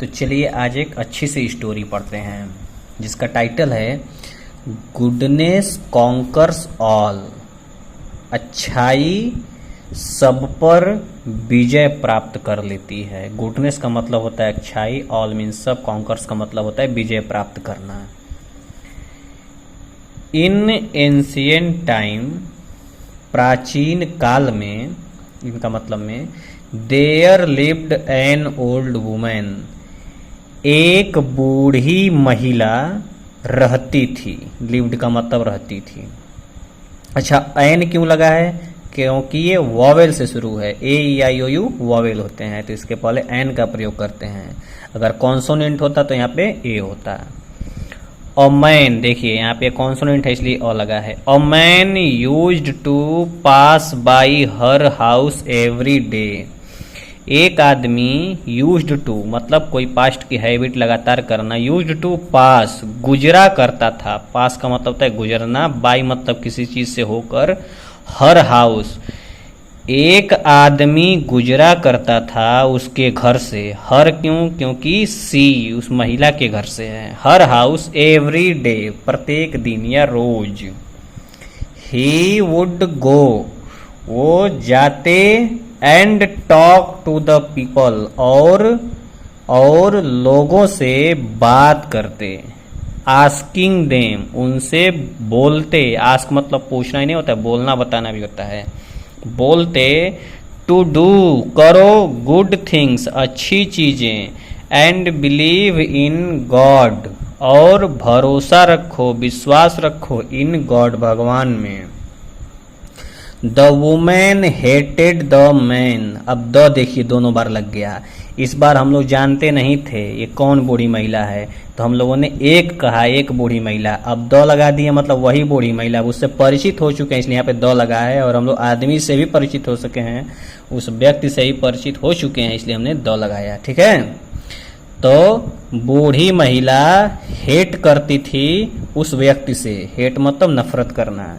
तो चलिए आज एक अच्छी सी स्टोरी पढ़ते हैं जिसका टाइटल है गुडनेस कॉन्कर्स ऑल। अच्छाई सब पर विजय प्राप्त कर लेती है। गुडनेस का मतलब होता है अच्छाई, ऑल मीन्स सब, कॉन्कर्स का मतलब होता है विजय प्राप्त करना। इन एंशिएंट टाइम, प्राचीन काल में, इनका मतलब में, there lived an old woman, एक बूढ़ी महिला रहती थी। लिव्ड का मतलब रहती थी। अच्छा, एन क्यों लगा है? क्योंकि ये वॉवेल से शुरू है। ए ई आई ओ यू वॉवेल होते हैं, तो इसके पहले एन का प्रयोग करते हैं। अगर कॉन्सोनेंट होता तो यहाँ पे ए होता। अ मैन, देखिए यहाँ पे कॉन्सोनेंट है इसलिए अ लगा है। A man used to pass by her house every day. एक आदमी यूज्ड टू मतलब कोई पास्ट की हैबिट लगातार करना, यूज्ड टू पास गुजरा करता था। पास का मतलब होता है गुजरना, बाई मतलब किसी चीज से होकर, हर हाउस एक आदमी गुजरा करता था उसके घर से। हर क्यों? क्योंकि सी उस महिला के घर से है। हर हाउस एवरी डे प्रत्येक दिन या रोज। ही वुड गो वो जाते, and talk to the people और लोगों से बात करते। आस्किंग देम उनसे बोलते। आस्क मतलब पूछना ही नहीं होता, बोलना बताना भी होता है। बोलते। टू डू करो, गुड थिंग्स अच्छी चीजें, एंड बिलीव इन गॉड और भरोसा रखो, विश्वास रखो, इन गॉड भगवान में। The women hated the man. अब द देखिए दोनों बार लग गया। इस बार हम लोग जानते नहीं थे ये कौन बूढ़ी महिला है, तो हम लोगों ने एक कहा, एक बूढ़ी महिला। अब द लगा दिया मतलब वही बूढ़ी महिला, उससे परिचित हो चुके हैं इसलिए यहाँ पे द लगा है। और हम लोग आदमी से भी परिचित हो सके हैं, उस व्यक्ति से भी परिचित हो चुके हैं इसलिए हमने द लगाया। ठीक है, तो बूढ़ी महिला हेट करती थी उस व्यक्ति से। हेट मतलब नफरत करना।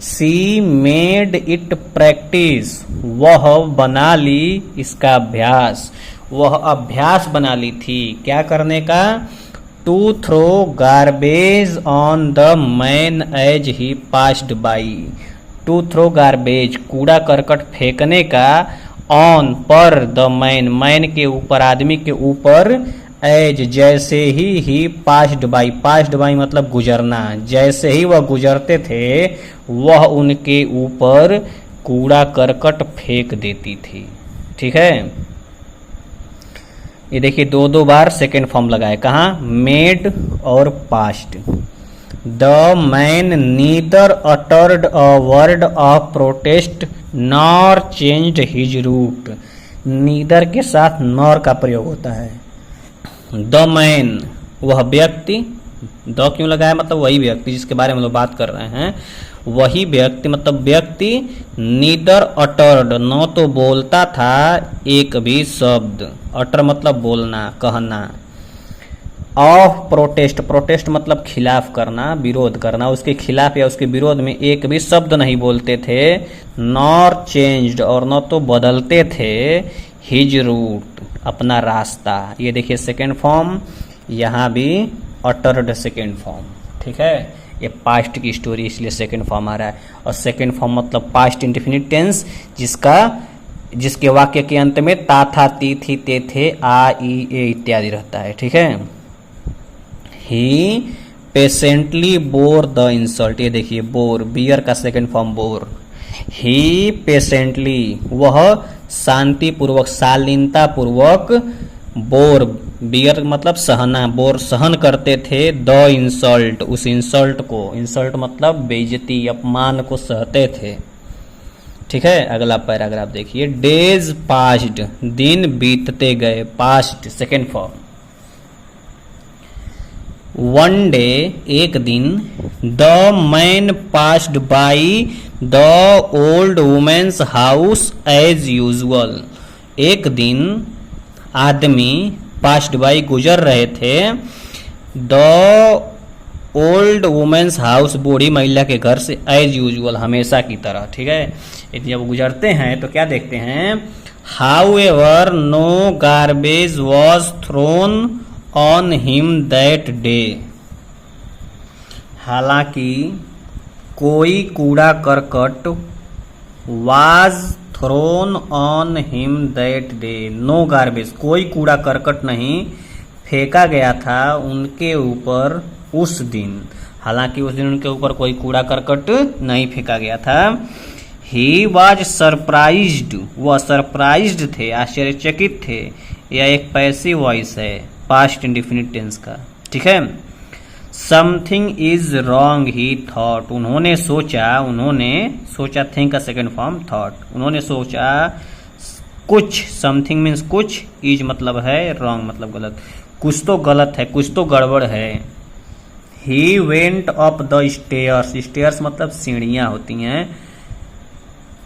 सी मेड इट प्रैक्टिस वह बना ली इसका अभ्यास। वह अभ्यास बना ली थी क्या करने का? To throw garbage on the man as he passed by. To throw garbage कूड़ा करकट फेंकने का, ऑन पर, द मैन मैन के ऊपर, आदमी के ऊपर, एज जैसे ही पास्ड बाई। पास्ड बाई मतलब गुजरना। जैसे ही वह गुजरते थे वह उनके ऊपर कूड़ा करकट फेंक देती थी। ठीक है, ये देखिए दो दो बार सेकेंड फॉर्म लगाए। कहाँ? मेड और past. The man neither uttered a word of protest nor changed his route. Neither के साथ नॉर का प्रयोग होता है। द मैन वह व्यक्ति, द क्यों लगाया? मतलब वही व्यक्ति जिसके बारे में हम लोग बात कर रहे हैं, वही व्यक्ति मतलब व्यक्ति। नीदर अटर्ड न तो बोलता था एक भी शब्द, अटर मतलब बोलना, कहना। ऑफ प्रोटेस्ट, प्रोटेस्ट मतलब खिलाफ करना, विरोध करना, उसके खिलाफ या उसके विरोध में एक भी शब्द नहीं बोलते थे। नॉर चेंज्ड और न तो बदलते थे, हिज रूट अपना रास्ता। ये देखिए सेकेंड फॉर्म, यहाँ भी अटर्ड सेकेंड फॉर्म। ठीक है, ये पास्ट की स्टोरी इसलिए सेकेंड फॉर्म आ रहा है। और सेकेंड फॉर्म मतलब पास्ट इंडेफिनिट टेंस जिसके वाक्य के अंत में ता था, ती थी, ते थे, आ, ई, ए इत्यादि रहता है। ठीक है, ही पेशेंटली बोर द इंसल्ट। ये देखिए बोर, बियर का सेकेंड फॉर्म बोर। ही पेशेंटली वह शांतिपूर्वक, शालीनता पूर्वक, बोर बियर मतलब सहना, बोर सहन करते थे, द इंसल्ट उस इंसल्ट को, इंसल्ट मतलब बेइज्जती, अपमान को सहते थे। ठीक है, अगला पैराग्राफ देखिए। डेज पास्ड दिन बीतते गए, past second form. One day एक दिन, the man passed by the old woman's house as usual. एक दिन आदमी पास्ड बाई गुजर रहे थे, द ओल्ड वुमेन्स हाउस बूढ़ी महिला के घर से, एज यूजुअल हमेशा की तरह। ठीक है, जब गुजरते हैं तो क्या देखते हैं? However, no garbage was thrown on him that day. हालांकि कोई कूड़ा करकट was thrown on him that day. No garbage, कोई कूड़ा करकट नहीं फेंका गया था उनके ऊपर उस दिन। हालांकि उस दिन उनके ऊपर कोई कूड़ा करकट नहीं फेंका गया था। He was surprised, वह सरप्राइज्ड थे, आश्चर्यचकित थे। यह एक पैसिव वॉइस है पास्ट इंडेफिनिट टेंस का, ठीक है। Something is wrong, he thought, उन्होंने सोचा थिंक का सेकेंड फॉर्म थॉट, उन्होंने सोचा कुछ, समथिंग मीन्स कुछ, इज मतलब है रॉन्ग मतलब गलत, कुछ तो गलत है, कुछ तो गड़बड़ है। He went up the stairs, stairs मतलब सीढ़ियां होती हैं,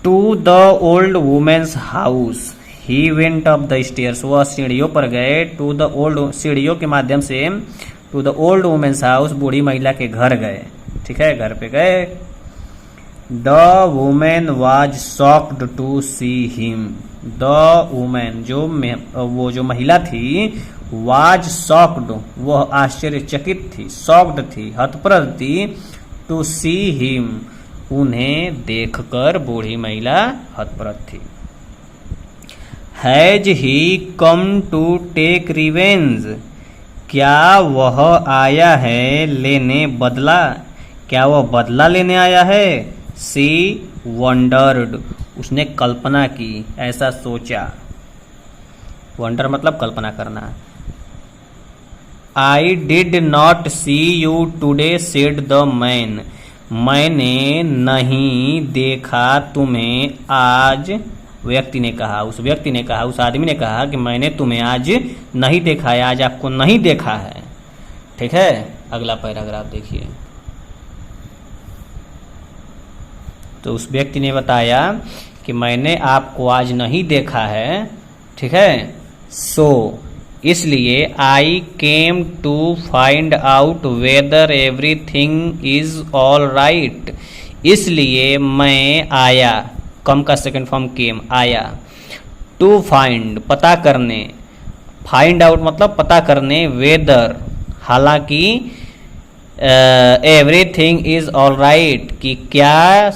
to the old woman's house. He went up the stairs, वह सीढ़ियों पर गए, to the old, सीढ़ियों के माध्यम से to the old woman's house, बूढ़ी महिला के घर गए, ठीक है, घर पे गए। The woman was shocked to see him. The woman, वो जो महिला थी, was shocked, वह आश्चर्यचकित थी, shocked थी, हतप्रभ थी, to see him, उन्हें देखकर बूढ़ी महिला हतप्रभ थी। Has he come to take revenge? क्या वह आया है लेने बदला? क्या वह बदला लेने आया है? She wondered, उसने कल्पना की, ऐसा सोचा। वंडर मतलब कल्पना करना। I did not see you today, said the man. मैंने नहीं देखा तुम्हें आज, व्यक्ति ने कहा, उस व्यक्ति ने कहा, उस आदमी ने कहा कि मैंने तुम्हें आज नहीं देखा है, आज आपको नहीं देखा है, ठीक है। अगला पैराग्राफ देखिए। तो उस व्यक्ति ने बताया कि मैंने आपको आज नहीं देखा है, ठीक है। सो इसलिए I came to find out whether everything is all right, इसलिए मैं आया, कम का सेकेंड फॉर्म केम, आया। टू फाइंड पता करने, फाइंड आउट मतलब पता करने, वेदर हालांकि, एवरीथिंग इज ऑल राइट कि क्या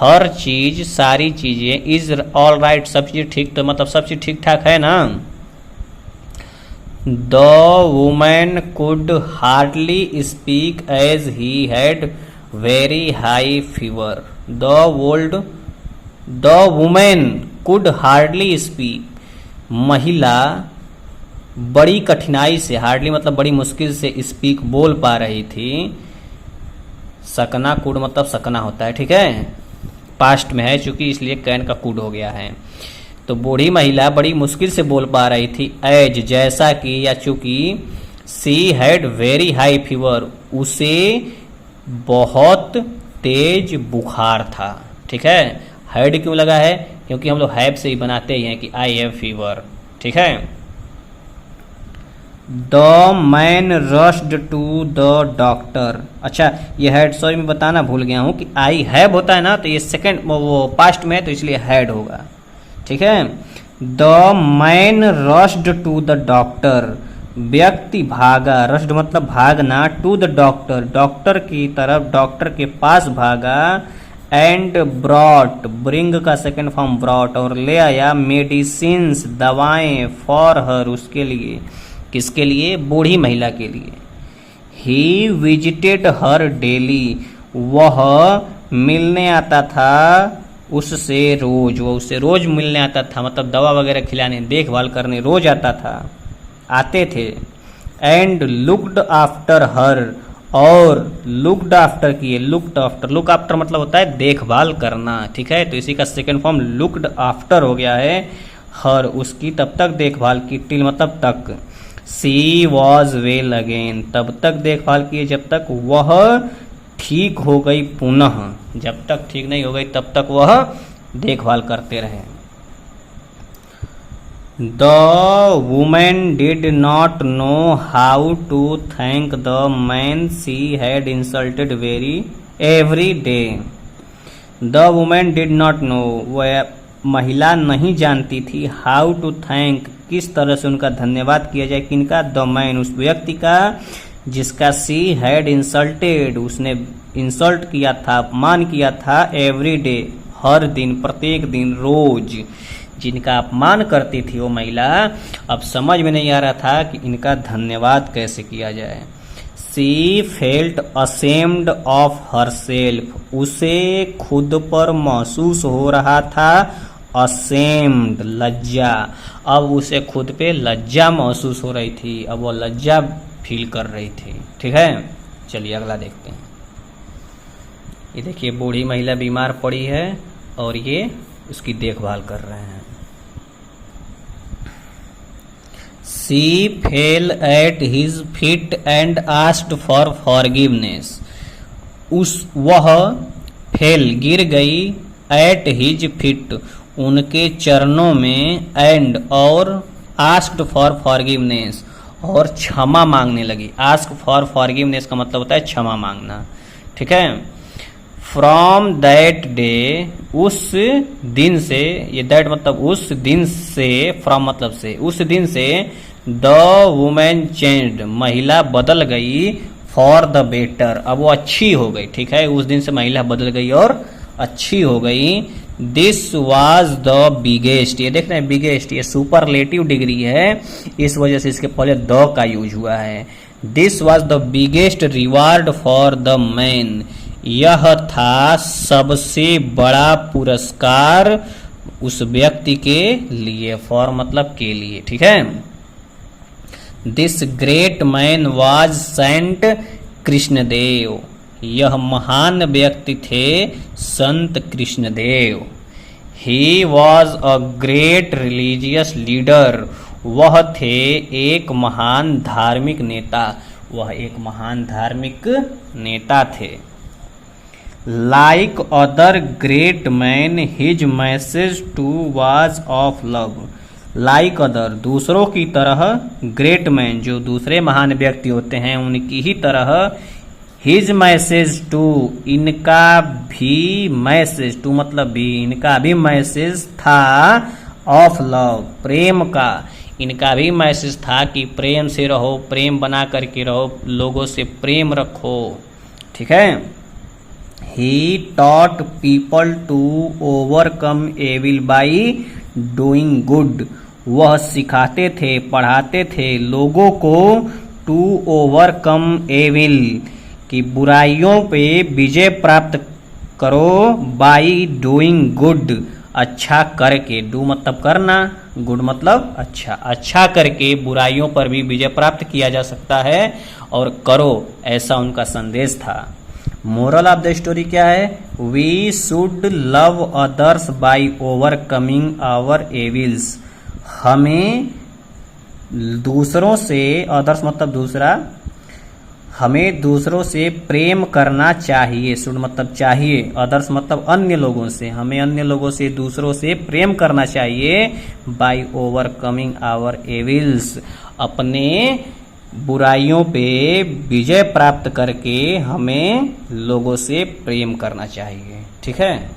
हर चीज, सारी चीजें, इज ऑल राइट सब चीज ठीक, तो मतलब सब चीज ठीक ठाक है ना। The woman could hardly speak as he had very high fever. The woman could hardly speak, महिला बड़ी कठिनाई से, हार्डली मतलब बड़ी मुश्किल से, स्पीक बोल पा रही थी। सकना कुड मतलब सकना होता है, ठीक है, पास्ट में है चूंकि इसलिए कैन का कुड हो गया है। तो बूढ़ी महिला बड़ी मुश्किल से बोल पा रही थी, एज जैसा कि या चूंकि, she had very high fever, उसे बहुत तेज बुखार था, ठीक है। हैड क्यों लगा है? क्योंकि हम लोग हैव से ही बनाते ही हैं कि आई हैव फीवर, ठीक है। The man rushed to the doctor. अच्छा, ये हैड, सॉरी मैं बताना भूल गया हूँ कि आई हैव होता है ना, तो ये सेकंड वो पास्ट में है तो इसलिए हैड होगा, ठीक है। The man rushed to the doctor, व्यक्ति भागा, रश्ड मतलब भागना, टू द डॉक्टर, डॉक्टर की तरफ, डॉक्टर के पास भागा। एंड ब्रॉट, ब्रिंग का सेकंड फॉर्म ब्रॉट, और ले आया, मेडिसिन्स दवाएं, फॉर हर उसके लिए, किसके लिए? बूढ़ी महिला के लिए। ही विजिटेड हर डेली, वह मिलने आता था उससे रोज, वो उससे रोज मिलने आता था, मतलब दवा वगैरह खिलाने, देखभाल करने रोज आता था, आते थे। एंड लुक्ड आफ्टर हर, और लुक्ड आफ्टर किए, लुक्ड आफ्टर, लुक आफ्टर मतलब होता है देखभाल करना, ठीक है। तो इसी का सेकंड फॉर्म लुक्ड आफ्टर हो गया है, हर उसकी तब तक देखभाल की, टिल मतलब तक। सी वॉज वेल अगेन, तब तक देखभाल किए जब तक वह ठीक हो गई पुनः, जब तक ठीक नहीं हो गई तब तक वह देखभाल करते रहे। The woman did not know how to thank the man she had insulted every day. The woman did not know, महिला नहीं जानती थी हाउ टू थैंक, किस तरह से उनका धन्यवाद किया जाए, किनका, द मैन, उस व्यक्ति का, जिसका सी हैड इंसल्टेड, उसने इंसल्ट किया था, अपमान किया था, एवरी डे, हर दिन, प्रत्येक दिन, रोज, जिनका अपमान करती थी वो महिला। अब समझ में नहीं आ रहा था कि इनका धन्यवाद कैसे किया जाए। सी felt ashamed of her self, उसे खुद पर महसूस हो रहा था असेम्ड, लज्जा। अब उसे खुद पे लज्जा महसूस हो रही थी, अब वो लज्जा फील कर रही थी। ठीक है, चलिए अगला देखते हैं। ये देखिए बूढ़ी महिला बीमार पड़ी है और ये उसकी देखभाल कर रहे हैं। She fell at his feet and asked for forgiveness. वह फेल, गिर गई, at his feet, उनके चरणों में, and, और, asked for forgiveness, और क्षमा मांगने लगी। ask for forgiveness का मतलब होता है क्षमा मांगना। ठीक है। फ्रॉम दैट डे, उस दिन से, ये दैट मतलब उस दिन से, फ्रॉम मतलब से, उस दिन से, द वुमेन चेंज्ड, महिला बदल गई, फॉर द बेटर, अब वो अच्छी हो गई। ठीक है, उस दिन से महिला बदल गई और अच्छी हो गई। दिस वाज द बिगेस्ट, ये देख रहे हैं बिगेस्ट, ये सुपरलेटिव डिग्री है, इस वजह से इसके पहले द का यूज हुआ है। This was the biggest reward for the man, यह था सबसे बड़ा पुरस्कार उस व्यक्ति के लिए, फॉर मतलब के लिए। ठीक है। This great man was saint Krishnadev, यह महान व्यक्ति थे संत Krishnadev. He was a great religious leader, वह थे एक महान धार्मिक नेता, वह एक महान धार्मिक नेता थे। Like other great man his message to was of love, like other, दूसरों की तरह, ग्रेट मैन, जो दूसरे महान व्यक्ति होते हैं उनकी ही तरह, हिज मैसेज टू, इनका भी मैसेज, टू मतलब भी, इनका भी मैसेज था, ऑफ लव, प्रेम का, इनका भी मैसेज था कि प्रेम से रहो, प्रेम बना करके रहो, लोगों से प्रेम रखो। ठीक है। He taught people to overcome evil by doing good, वह सिखाते थे, पढ़ाते थे लोगों को, to overcome evil, कि बुराइयों पे विजय प्राप्त करो, by doing good, अच्छा करके, do मतलब करना, गुड मतलब अच्छा, अच्छा करके बुराइयों पर भी विजय प्राप्त किया जा सकता है और करो, ऐसा उनका संदेश था। मोरल ऑफ द स्टोरी क्या है? We should love others by overcoming our evils, हमें दूसरों से, अदर्स मतलब दूसरा, हमें दूसरों से प्रेम करना चाहिए। शुड मतलब चाहिए, अदर्स मतलब अन्य लोगों से, हमें अन्य लोगों से, दूसरों से प्रेम करना चाहिए। बाय ओवरकमिंग आवर एविल्स, अपने बुराइयों पे विजय प्राप्त करके हमें लोगों से प्रेम करना चाहिए। ठीक है।